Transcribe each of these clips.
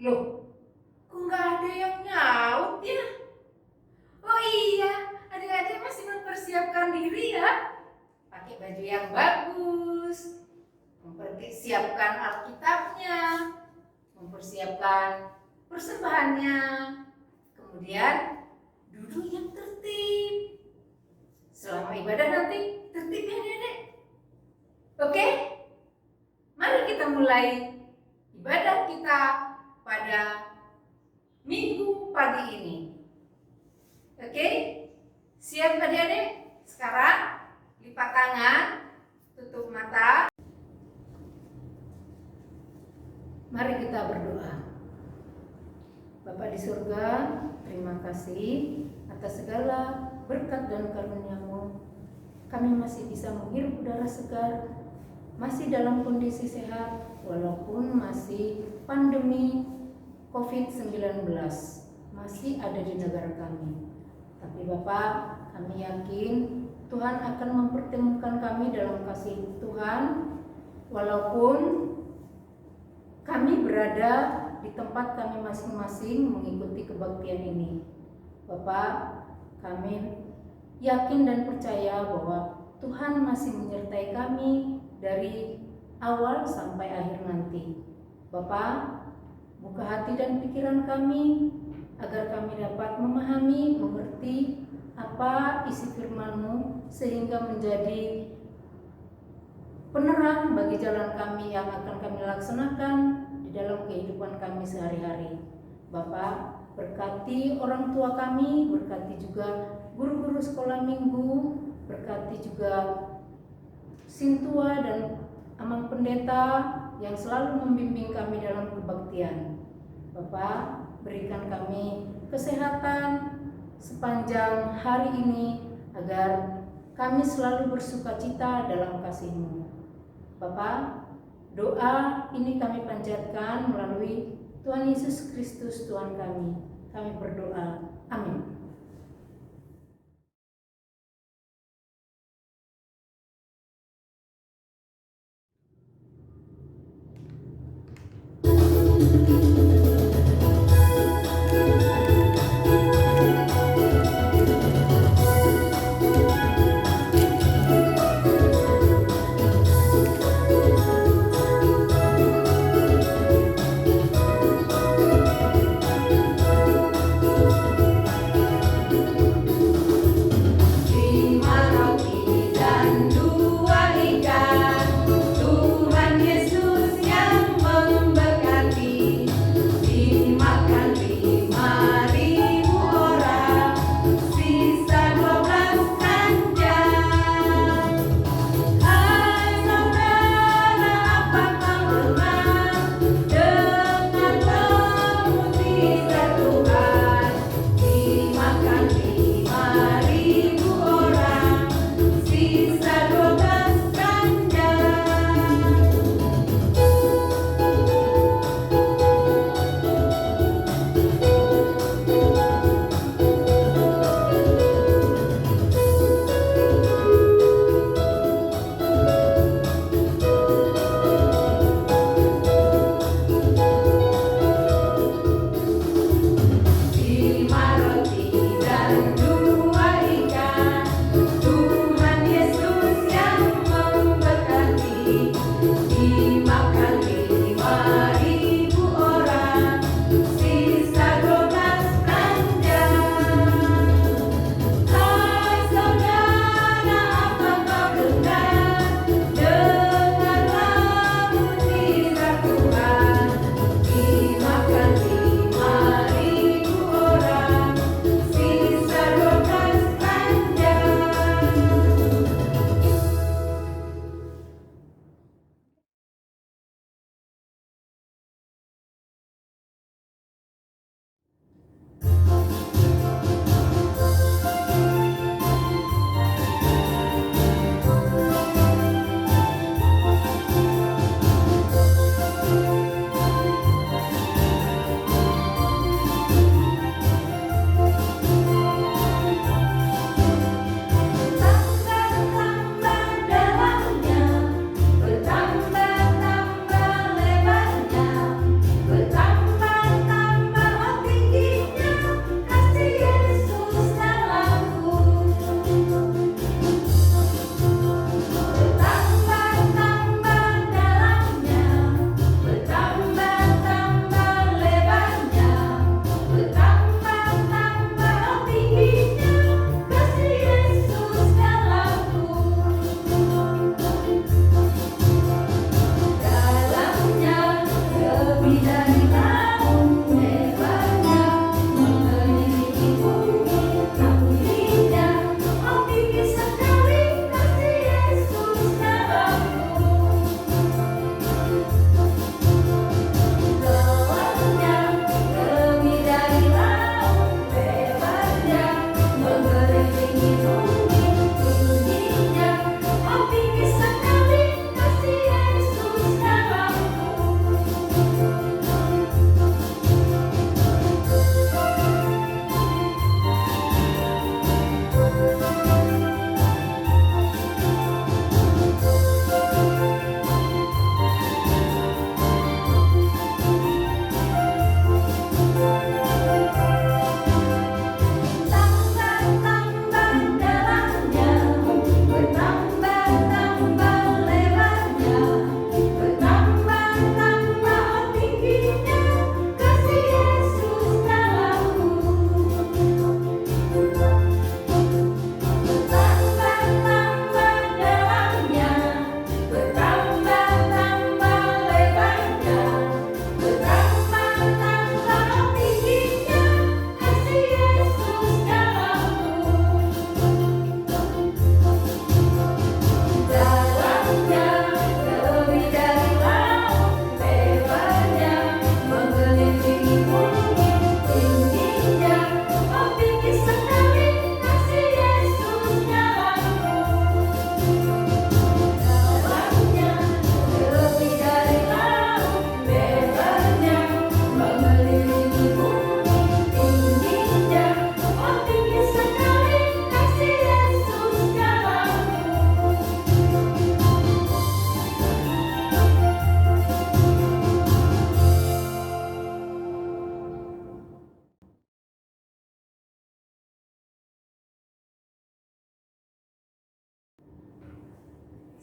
Loh, kok nggak ada yang nyaut ya? Oh iya, adik-adik masih mempersiapkan diri ya. Pakai baju yang bagus, mempersiapkan Alkitabnya, mempersiapkan persembahannya, kemudian duduk yang tertib. Selama ibadah nanti tertib ya Dedek. Oke? Mari kita mulai ibadah kita pada minggu pagi ini. Oke? Siap adik-adik? Sekarang lipat tangan, tutup mata. Mari kita berdoa. Bapa di surga, terima kasih atas segala berkat dan karunia-Mu. Kami masih bisa menghirup udara segar, masih dalam kondisi sehat, walaupun masih pandemi COVID-19 masih ada di negara kami. Tapi Bapak, kami yakin Tuhan akan mempertemukan kami dalam kasih Tuhan, walaupun kami berada di tempat kami masing-masing mengikuti kebaktian ini. Bapak, kami yakin dan percaya bahwa Tuhan masih menyertai kami dari awal sampai akhir nanti. Bapak, buka hati dan pikiran kami agar kami dapat memahami, mengerti apa isi firman-Mu sehingga menjadi penerang bagi jalan kami yang akan kami laksanakan di dalam kehidupan kami sehari-hari. Bapak, berkati orang tua kami, berkati juga guru-guru sekolah minggu, berkati juga sintua dan amang pendeta yang selalu membimbing kami dalam kebaktian. Bapak, berikan kami kesehatan sepanjang hari ini agar kami selalu bersukacita dalam kasih-Mu. Bapak, doa ini kami panjatkan melalui Tuhan Yesus Kristus Tuhan kami. Kami berdoa. Amin.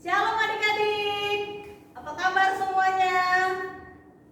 Shalom adik-adik, apa kabar semuanya?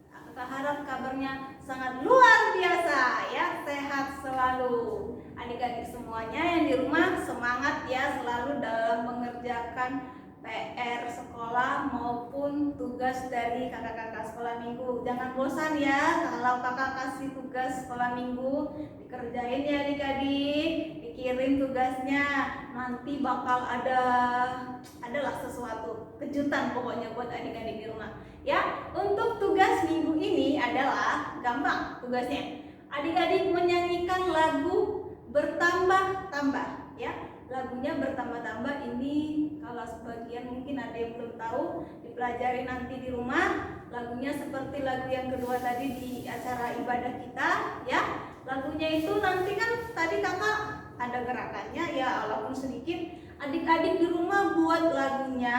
Aku harap kabarnya sangat luar biasa ya, sehat selalu. Adik-adik semuanya yang di rumah semangat ya, selalu dalam mengerjakan PR sekolah maupun tugas dari kakak-kakak sekolah minggu. Jangan bosan ya, kalau kakak kasih tugas sekolah minggu dikerjain ya adik-adik, dikirim tugasnya. Nanti bakal adalah sesuatu kejutan pokoknya buat adik-adik di rumah ya. Untuk tugas minggu ini adalah gampang tugasnya. Adik-adik menyanyikan lagu Bertambah-tambah ya. Lagunya Bertambah-tambah ini kalau sebagian mungkin ada yang belum tahu, dipelajari nanti di rumah. Lagunya seperti lagu yang kedua tadi di acara ibadah kita ya. Lagunya itu nanti kan tadi kakak ada gerakannya ya, walaupun sedikit. Adik-adik di rumah buat lagunya,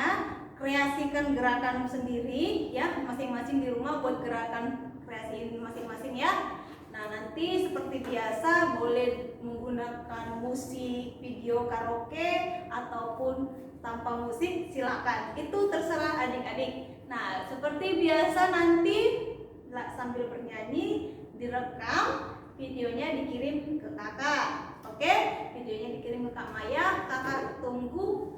kreasikan gerakan sendiri ya, masing-masing di rumah buat gerakan kreasiin masing-masing ya. Nah, nanti seperti biasa boleh menggunakan musik, video karaoke ataupun tanpa musik silakan. Itu terserah adik-adik. Nah, seperti biasa nanti sambil bernyanyi direkam, videonya dikirim ke kakak. Oke, videonya dikirim ke Kak Maya. Kakak tunggu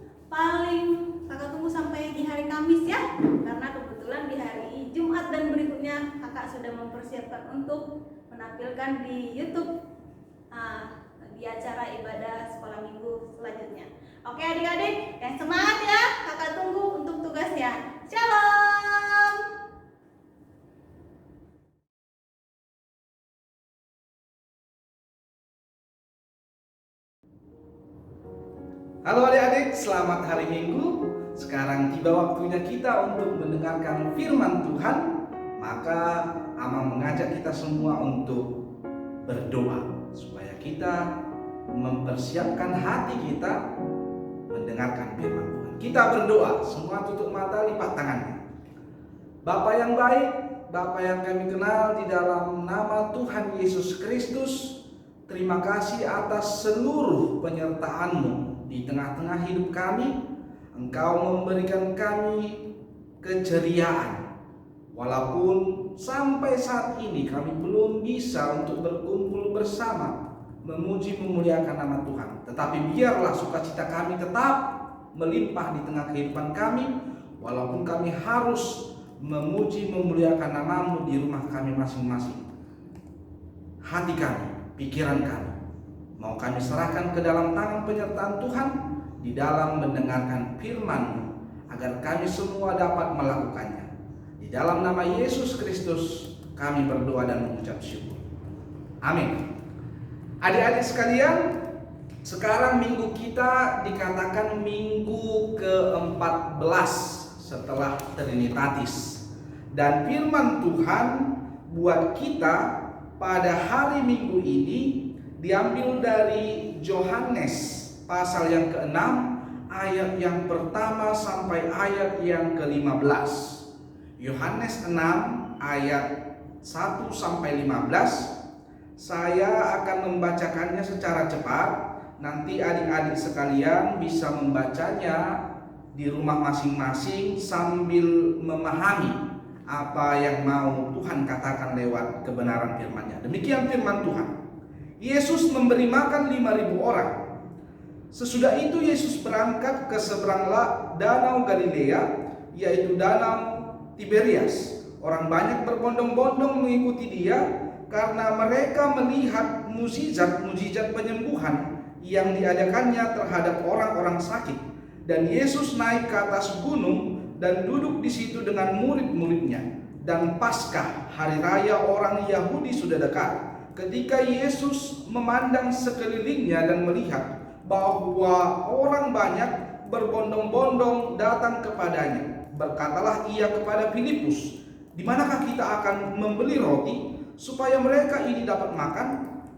sampai di hari Kamis ya, karena kebetulan di hari Jumat dan berikutnya kakak sudah mempersiapkan untuk menampilkan di YouTube di acara ibadah sekolah minggu selanjutnya. Oke adik-adik, yang semangat ya, kakak tunggu untuk tugasnya. Shalom. Halo adik-adik, selamat hari Minggu. Sekarang tiba waktunya kita untuk mendengarkan firman Tuhan. Maka Amang mengajak kita semua untuk berdoa supaya kita mempersiapkan hati kita mendengarkan firman Tuhan. Kita berdoa, semua tutup mata, lipat tangannya. Bapa yang baik, Bapa yang kami kenal, di dalam nama Tuhan Yesus Kristus, terima kasih atas seluruh penyertaan-Mu di tengah-tengah hidup kami. Engkau memberikan kami keceriaan. Walaupun sampai saat ini kami belum bisa untuk berkumpul bersama memuji memuliakan nama Tuhan, tetapi biarlah sukacita kami tetap melimpah di tengah kehidupan kami. Walaupun kami harus memuji memuliakan nama-Mu di rumah kami masing-masing, hati kami, pikiran kami mau kami serahkan ke dalam tangan penyertaan Tuhan di dalam mendengarkan firman-Mu, agar kami semua dapat melakukannya. Di dalam nama Yesus Kristus kami berdoa dan mengucap syukur. Amin. Adik-adik sekalian, sekarang minggu kita dikatakan minggu ke-14 setelah Trinitatis. Dan firman Tuhan buat kita pada hari Minggu ini diambil dari Yohanes pasal yang ke-6 ayat yang pertama sampai ayat yang ke-15. Yohanes 6 ayat 1 sampai 15. Saya akan membacakannya secara cepat. Nanti adik-adik sekalian bisa membacanya di rumah masing-masing sambil memahami apa yang mau Tuhan katakan lewat kebenaran firman-Nya. Demikian firman Tuhan. Yesus memberi makan 5.000 orang. Sesudah itu Yesus berangkat ke seberang danau Galilea, yaitu danau Tiberias. Orang banyak berbondong-bondong mengikuti Dia karena mereka melihat mukjizat penyembuhan yang diadakannya terhadap orang-orang sakit. Dan Yesus naik ke atas gunung dan duduk di situ dengan murid-muridnya. Dan Paskah, hari raya orang Yahudi, sudah dekat. Ketika Yesus memandang sekelilingnya dan melihat bahwa orang banyak berbondong-bondong datang kepadanya, berkatalah ia kepada Filipus, "Di manakah kita akan membeli roti supaya mereka ini dapat makan?"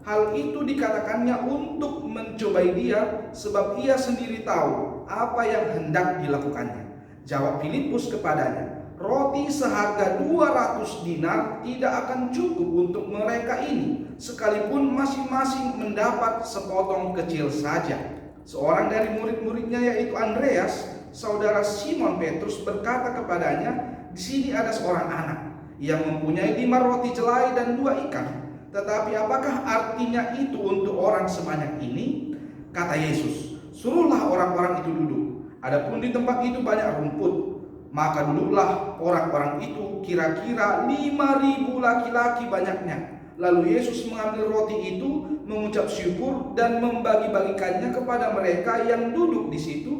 Hal itu dikatakannya untuk mencobai Dia, sebab ia sendiri tahu apa yang hendak dilakukannya. Jawab Filipus kepadanya, "Roti seharga 200 dinar tidak akan cukup untuk mereka ini, sekalipun masing-masing mendapat sepotong kecil saja." Seorang dari murid-muridnya, yaitu Andreas, saudara Simon Petrus berkata kepadanya, "Di sini ada seorang anak yang mempunyai 5 roti jelai dan 2 ikan. Tetapi apakah artinya itu untuk orang sebanyak ini?" Kata Yesus, "Suruhlah orang-orang itu duduk. Adapun di tempat itu banyak rumput." Maka duduklah orang-orang itu, kira-kira 5.000 laki-laki banyaknya. Lalu Yesus mengambil roti itu, mengucap syukur dan membagi-bagikannya kepada mereka yang duduk di situ.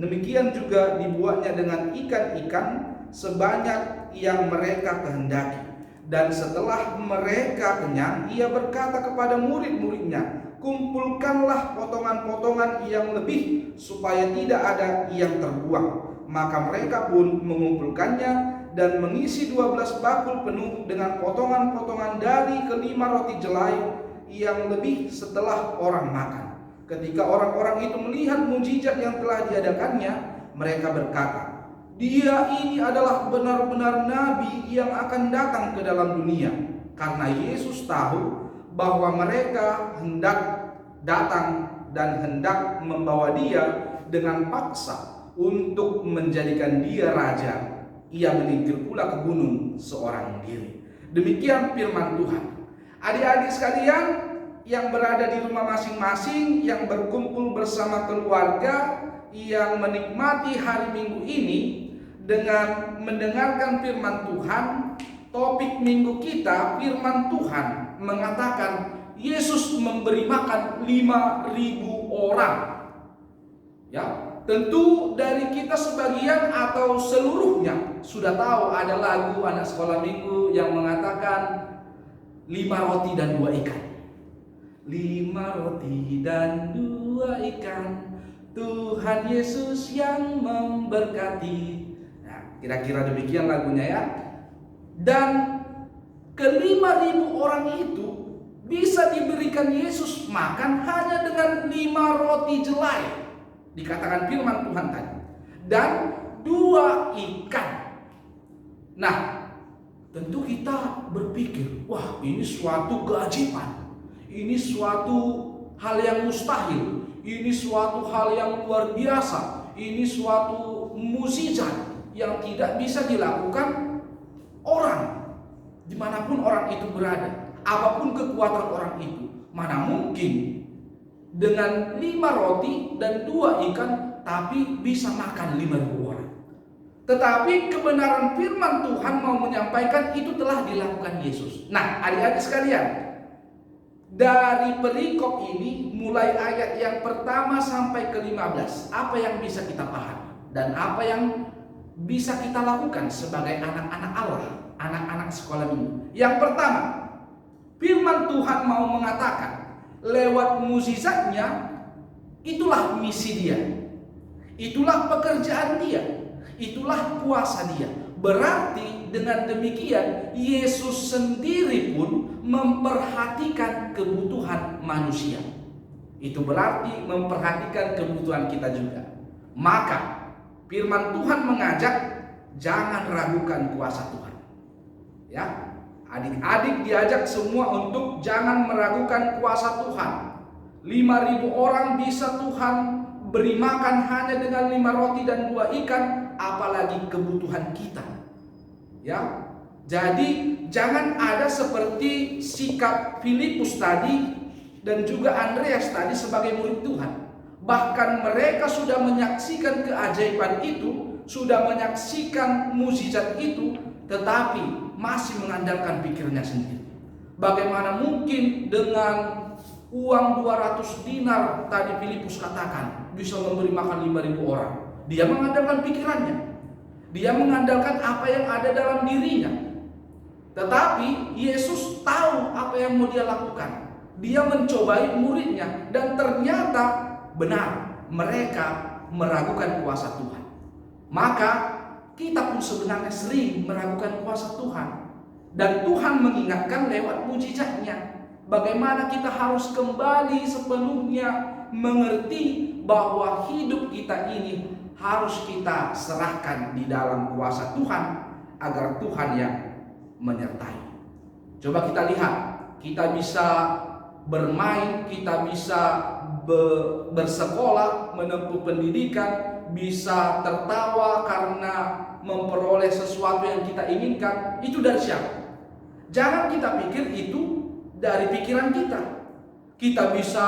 Demikian juga dibuatnya dengan ikan-ikan sebanyak yang mereka kehendaki. Dan setelah mereka kenyang, ia berkata kepada murid-muridnya, "Kumpulkanlah potongan-potongan yang lebih supaya tidak ada yang terbuang." Maka mereka pun mengumpulkannya dan mengisi 12 bakul penuh dengan potongan-potongan dari ke-5 roti jelai yang lebih setelah orang makan. Ketika orang-orang itu melihat mujizat yang telah diadakannya, mereka berkata, "Dia ini adalah benar-benar nabi yang akan datang ke dalam dunia." Karena Yesus tahu bahwa mereka hendak datang dan hendak membawa dia dengan paksa untuk menjadikan dia raja, ia menyingkir pula ke gunung seorang diri. Demikian firman Tuhan. Adik-adik sekalian yang berada di rumah masing-masing, yang berkumpul bersama keluarga, yang menikmati hari Minggu ini dengan mendengarkan firman Tuhan. Topik minggu kita, firman Tuhan mengatakan Yesus memberi makan 5.000 orang. Ya, tentu dari kita sebagian atau seluruhnya sudah tahu ada lagu anak sekolah minggu yang mengatakan 5 roti dan 2 ikan. 5 roti dan 2 ikan, Tuhan Yesus yang memberkati. Nah, kira-kira demikian lagunya ya. Dan ke-5.000 orang itu bisa diberikan Yesus makan hanya dengan 5 roti jelai. Dikatakan firman Tuhan tadi, dan 2 ikan. Nah, tentu kita berpikir, wah, ini suatu keajaiban, ini suatu hal yang mustahil, ini suatu hal yang luar biasa, ini suatu mukjizat yang tidak bisa dilakukan orang dimanapun orang itu berada, apapun kekuatan orang itu. Mana mungkin dengan 5 roti dan 2 ikan tapi bisa makan 5.000 orang. Tetapi kebenaran firman Tuhan mau menyampaikan itu telah dilakukan Yesus. Nah, adik-adik sekalian, dari perikop ini mulai ayat yang pertama sampai ke-15, apa yang bisa kita pahami dan apa yang bisa kita lakukan sebagai anak-anak Allah, anak-anak sekolah minggu. Yang pertama, firman Tuhan mau mengatakan lewat mukjizatnya, itulah misi dia, itulah pekerjaan dia, itulah kuasa dia. Berarti dengan demikian Yesus sendiri pun memperhatikan kebutuhan manusia. Itu berarti memperhatikan kebutuhan kita juga. Maka firman Tuhan mengajak, jangan ragukan kuasa Tuhan. Ya, adik-adik diajak semua untuk jangan meragukan kuasa Tuhan. 5.000 orang bisa Tuhan beri makan hanya dengan 5 roti dan 2 ikan, apalagi kebutuhan kita. Ya, jadi jangan ada seperti sikap Filipus tadi dan juga Andreas tadi sebagai murid Tuhan. Bahkan mereka sudah menyaksikan keajaiban itu, sudah menyaksikan mukjizat itu, tetapi masih mengandalkan pikirnya sendiri. Bagaimana mungkin dengan uang 200 dinar tadi Filipus katakan bisa memberi makan 5.000 orang? Dia mengandalkan pikirannya, dia mengandalkan apa yang ada dalam dirinya. Tetapi Yesus tahu apa yang mau dia lakukan. Dia mencobai muridnya dan ternyata benar, mereka meragukan kuasa Tuhan. Maka kita pun sebenarnya sering meragukan kuasa Tuhan. Dan Tuhan mengingatkan lewat mukjizatnya, bagaimana kita harus kembali sepenuhnya mengerti bahwa hidup kita ini harus kita serahkan di dalam kuasa Tuhan, agar Tuhan yang menyertai. Coba kita lihat, kita bisa bermain, kita bisa bersekolah, menempuh pendidikan, bisa tertawa karena memperoleh sesuatu yang kita inginkan. Itu dari siapa? Jangan kita pikir itu dari pikiran kita. Kita bisa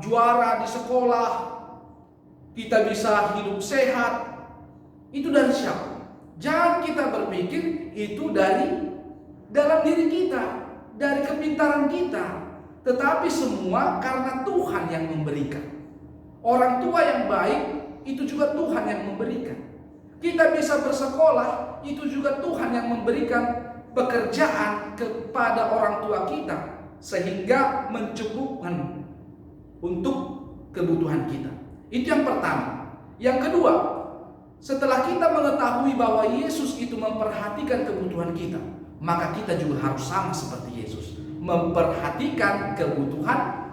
juara di sekolah, kita bisa hidup sehat. Itu dari siapa? Jangan kita berpikir itu dari dalam diri kita, dari kepintaran kita. Tetapi semua karena Tuhan yang memberikan. Orang tua yang baik itu juga Tuhan yang memberikan. Kita bisa bersekolah, itu juga Tuhan yang memberikan pekerjaan kepada orang tua kita, sehingga mencukupkan untuk kebutuhan kita. Itu yang pertama. Yang kedua, setelah kita mengetahui bahwa Yesus itu memperhatikan kebutuhan kita, maka kita juga harus sama seperti Yesus, memperhatikan kebutuhan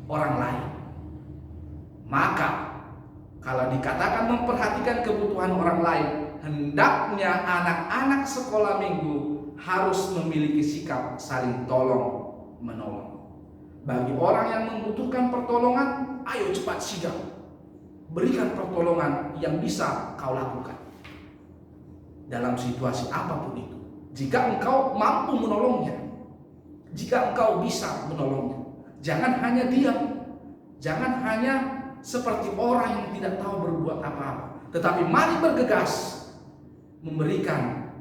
orang lain. Maka kalau dikatakan memperhatikan kebutuhan orang lain, hendaknya anak-anak sekolah minggu harus memiliki sikap saling tolong menolong. Bagi orang yang membutuhkan pertolongan, ayo cepat sigap, berikan pertolongan yang bisa kau lakukan dalam situasi apapun itu. Jika engkau mampu menolongnya, jika engkau bisa menolongnya, jangan hanya diam, jangan hanya seperti orang yang tidak tahu berbuat apa-apa, tetapi mari bergegas memberikan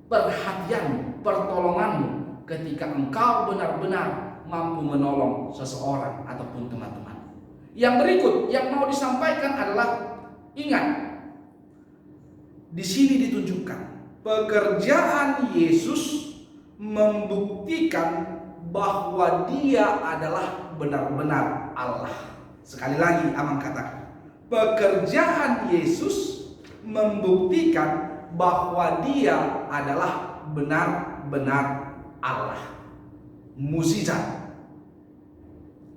perhatian, pertolonganmu ketika engkau benar-benar mampu menolong seseorang ataupun teman-teman. Yang berikut yang mau disampaikan adalah, ingat, di sini ditunjukkan pekerjaan Yesus membuktikan bahwa Dia adalah benar-benar Allah. Sekali lagi Amang katakan, pekerjaan Yesus membuktikan bahwa Dia adalah benar-benar Allah. Mukjizat,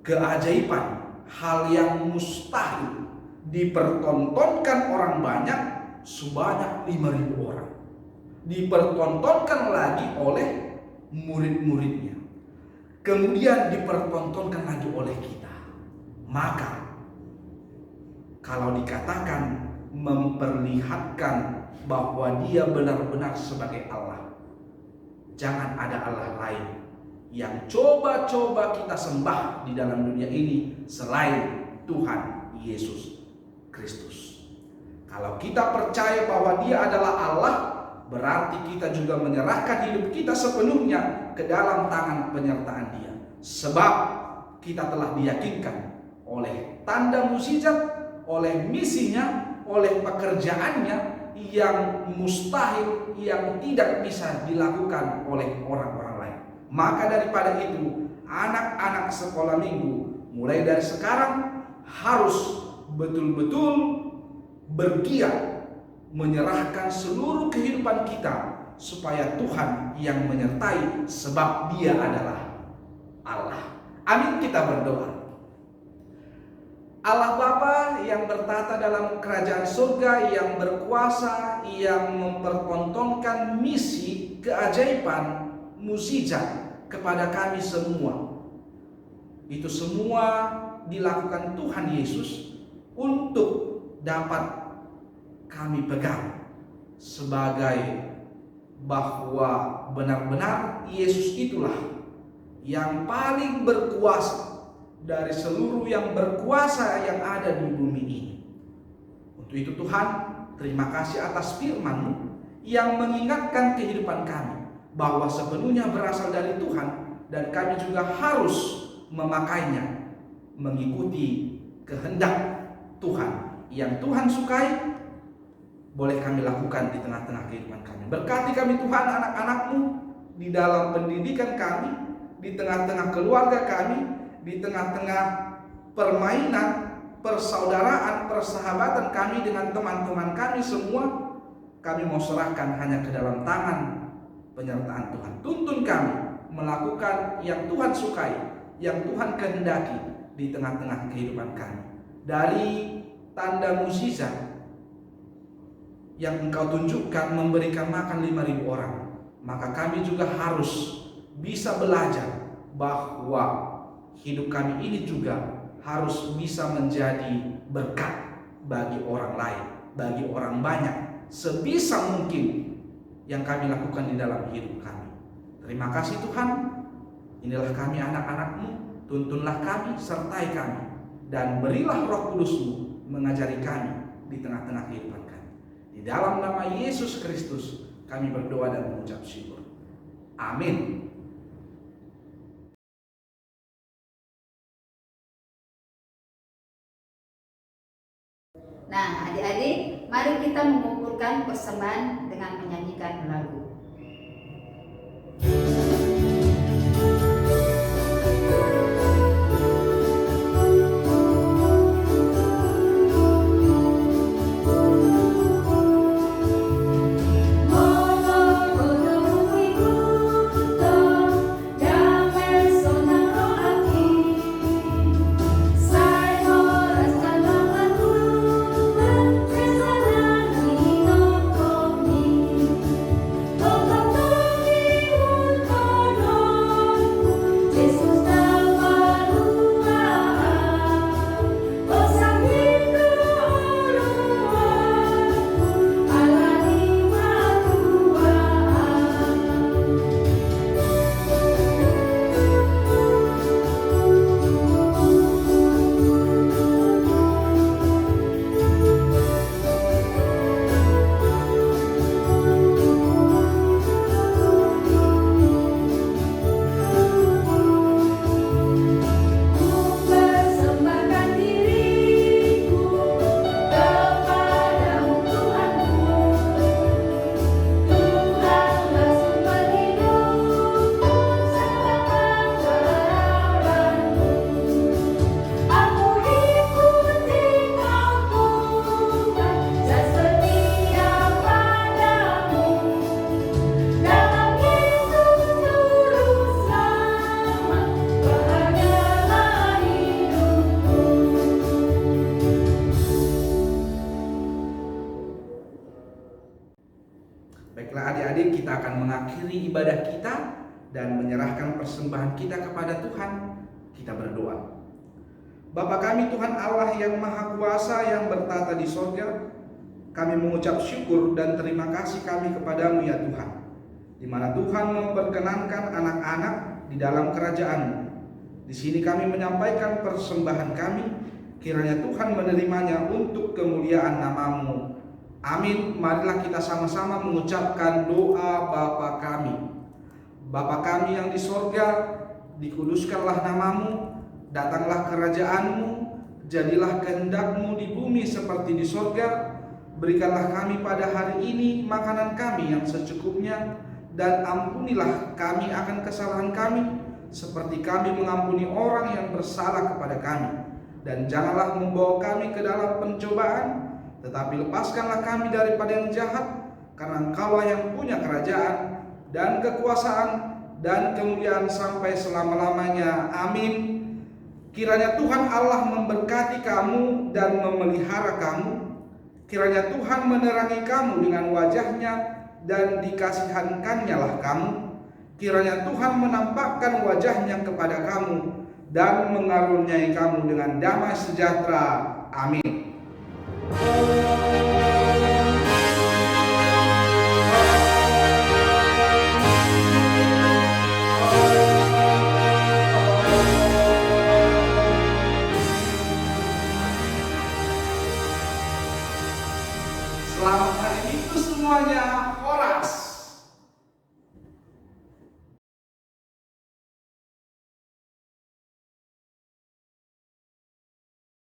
keajaiban, hal yang mustahil dipertontonkan orang banyak, sebanyak 5.000 orang. Dipertontonkan lagi oleh murid-muridnya, kemudian dipertontonkan lagi oleh kita. Maka kalau dikatakan memperlihatkan bahwa Dia benar-benar sebagai Allah, jangan ada Allah lain yang coba-coba kita sembah di dalam dunia ini selain Tuhan Yesus Kristus. Kalau kita percaya bahwa Dia adalah Allah, berarti kita juga menyerahkan hidup kita sepenuhnya ke dalam tangan penyertaan Dia. Sebab kita telah diyakinkan oleh tanda mukjizat, oleh misinya, oleh pekerjaannya yang mustahil, yang tidak bisa dilakukan oleh orang-orang lain. Maka daripada itu, anak-anak sekolah minggu mulai dari sekarang harus betul-betul bergiat menyerahkan seluruh kehidupan kita supaya Tuhan yang menyertai, sebab Dia adalah Allah. Amin, kita berdoa. Allah Bapa yang bertata dalam kerajaan surga, yang berkuasa, yang mempertontonkan misi, keajaiban, mukjizat kepada kami semua. Itu semua dilakukan Tuhan Yesus untuk dapat kami pegang sebagai bahwa benar-benar Yesus itulah yang paling berkuasa dari seluruh yang berkuasa yang ada di bumi ini. Untuk itu Tuhan, terima kasih atas firman-Mu yang mengingatkan kehidupan kami bahwa sepenuhnya berasal dari Tuhan, dan kami juga harus memakainya, mengikuti kehendak Tuhan yang Tuhan sukai. Boleh kami lakukan di tengah-tengah kehidupan kami. Berkati kami Tuhan, anak-anak-Mu di dalam pendidikan kami, di tengah-tengah keluarga kami, di tengah-tengah permainan, persaudaraan, persahabatan kami dengan teman-teman kami semua. Kami mau serahkan hanya ke dalam tangan penyertaan Tuhan. Tuntun kami melakukan yang Tuhan sukai, yang Tuhan kehendaki di tengah-tengah kehidupan kami. Dari tanda mukjizat yang Engkau tunjukkan memberikan makan 5.000 orang, maka kami juga harus bisa belajar bahwa hidup kami ini juga harus bisa menjadi berkat bagi orang lain, bagi orang banyak, sebisa mungkin yang kami lakukan di dalam hidup kami. Terima kasih Tuhan, inilah kami anak-anak-Mu, tuntunlah kami, sertai kami, dan berilah Roh Kudus-Mu mengajari kami di tengah-tengah kehidupan kami. Di dalam nama Yesus Kristus kami berdoa dan mengucap syukur. Amin. Nah, adik-adik, mari kita mengumpulkan persembahan dengan menyanyikan lagu. Baiklah adik-adik, kita akan mengakhiri ibadah kita dan menyerahkan persembahan kita kepada Tuhan. Kita berdoa. Bapa kami Tuhan Allah yang Maha Kuasa yang bertata di sorga, kami mengucap syukur dan terima kasih kami kepadamu ya Tuhan, di mana Tuhan memperkenankan anak-anak di dalam kerajaan-Mu. Di sini kami menyampaikan persembahan kami, kiranya Tuhan menerimanya untuk kemuliaan nama-Mu. Amin. Marilah kita sama-sama mengucapkan doa Bapa kami. Bapa kami yang di sorga, dikuduskanlah nama-Mu, datanglah kerajaan-Mu, jadilah kehendak-Mu di bumi seperti di sorga. Berikanlah kami pada hari ini makanan kami yang secukupnya, dan ampunilah kami akan kesalahan kami, seperti kami mengampuni orang yang bersalah kepada kami. Dan janganlah membawa kami ke dalam pencobaan, tetapi lepaskanlah kami daripada yang jahat, karena Engkaulah yang punya kerajaan dan kekuasaan dan kemuliaan sampai selama-lamanya. Amin. Kiranya Tuhan Allah memberkati kamu dan memelihara kamu. Kiranya Tuhan menerangi kamu dengan wajah-Nya dan dikasihankannya lah kamu. Kiranya Tuhan menampakkan wajah-Nya kepada kamu dan mengaruniai kamu dengan damai sejahtera. Amin. Selamat hari Minggu semuanya. Horas.